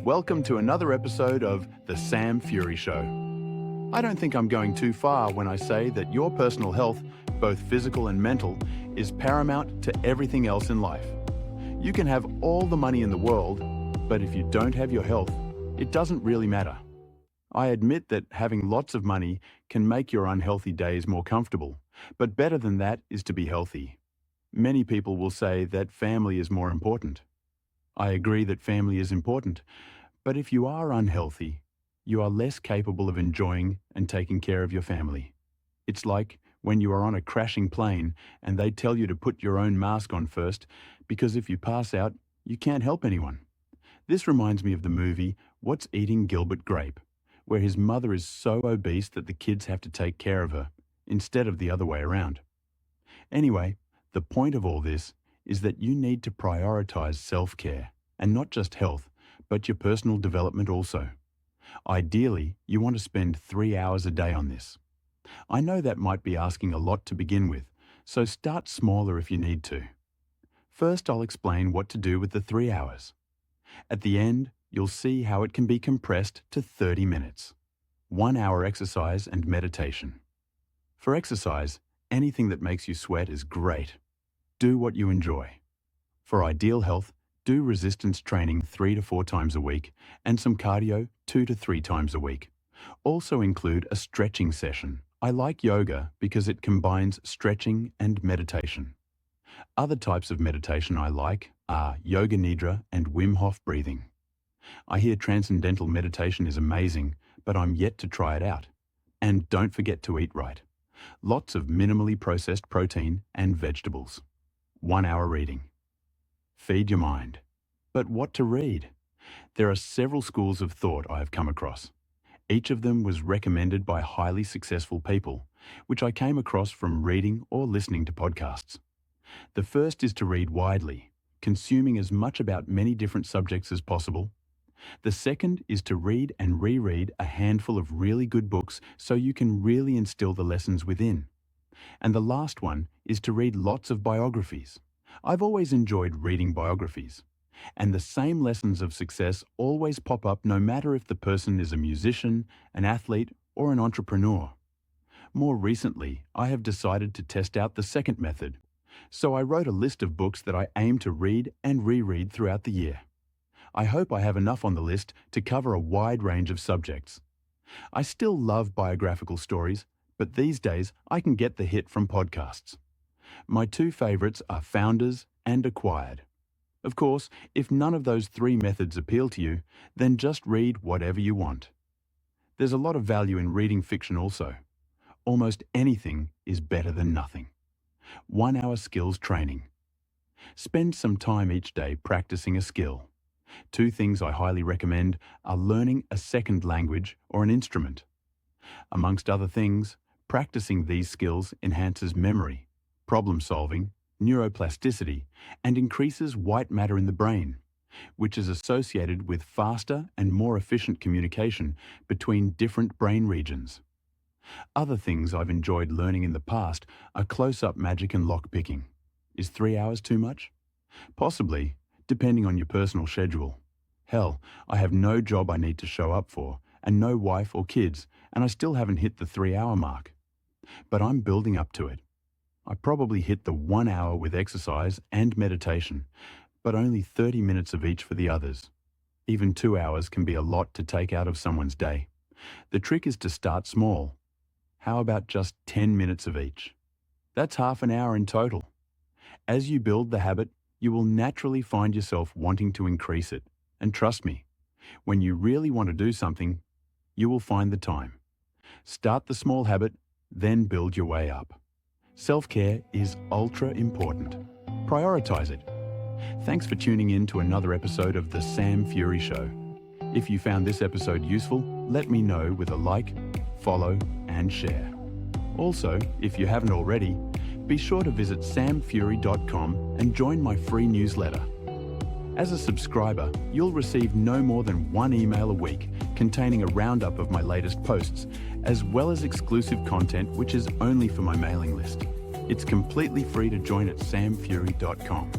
Welcome to another episode of The Sam Fury Show. I don't think I'm going too far when I say that your personal health, both physical and mental, is paramount to everything else in life. You can have all the money in the world, but if you don't have your health, it doesn't really matter. I admit that having lots of money can make your unhealthy days more comfortable, but better than that is to be healthy. Many people will say that family is more important. I agree that family is important, but if you are unhealthy, you are less capable of enjoying and taking care of your family. It's like when you are on a crashing plane and they tell you to put your own mask on first, because if you pass out, you can't help anyone. This reminds me of the movie What's Eating Gilbert Grape, where his mother is so obese that the kids have to take care of her, instead of the other way around. Anyway, the point of all this is that you need to prioritize self-care, and not just health, but your personal development also. Ideally, you want to spend 3 hours a day on this. I know that might be asking a lot to begin with, so start smaller if you need to. First, I'll explain what to do with the 3 hours. At the end, you'll see how it can be compressed to 30 minutes. 1 hour exercise and meditation. For exercise, anything that makes you sweat is great. Do what you enjoy. For ideal health, do resistance training 3 to 4 times a week and some cardio 2 to 3 times a week. Also include a stretching session. I like yoga because it combines stretching and meditation. Other types of meditation I like are Yoga Nidra and Wim Hof breathing. I hear transcendental meditation is amazing, but I'm yet to try it out. And don't forget to eat right. Lots of minimally processed protein and vegetables. 1 hour reading. Feed your mind. But what to read? There are several schools of thought I have come across. Each of them was recommended by highly successful people, which I came across from reading or listening to podcasts. The first is to read widely, consuming as much about many different subjects as possible. The second is to read and reread a handful of really good books so you can really instill the lessons within. And the last one is to read lots of biographies. I've always enjoyed reading biographies. And the same lessons of success always pop up no matter if the person is a musician, an athlete, or an entrepreneur. More recently, I have decided to test out the second method. So I wrote a list of books that I aim to read and reread throughout the year. I hope I have enough on the list to cover a wide range of subjects. I still love biographical stories, but these days I can get the hit from podcasts. My two favorites are Founders and Acquired. Of course, if none of those 3 methods appeal to you, then just read whatever you want. There's a lot of value in reading fiction also. Almost anything is better than nothing. 1 hour skills training. Spend some time each day practicing a skill. 2 things I highly recommend are learning a second language or an instrument. Amongst other things, practicing these skills enhances memory, problem solving, neuroplasticity, and increases white matter in the brain, which is associated with faster and more efficient communication between different brain regions. Other things I've enjoyed learning in the past are close-up magic and lock-picking. Is 3 hours too much? Possibly, depending on your personal schedule. Hell, I have no job I need to show up for, and no wife or kids, and I still haven't hit the 3 hour mark. But I'm building up to it. I probably hit the 1 hour with exercise and meditation, but only 30 minutes of each for the others. Even 2 hours can be a lot to take out of someone's day. The trick is to start small. How about just 10 minutes of each? That's half an hour in total. As you build the habit, you will naturally find yourself wanting to increase it. And trust me, when you really want to do something, you will find the time. Start the small habit, then build your way up. Self-care is ultra important. Prioritize it. Thanks for tuning in to another episode of The Sam Fury Show. If you found this episode useful, let me know with a like, follow, and share. Also, if you haven't already, be sure to visit samfury.com and join my free newsletter. As a subscriber, you'll receive no more than 1 email a week containing a roundup of my latest posts, as well as exclusive content which is only for my mailing list. It's completely free to join at samfury.com.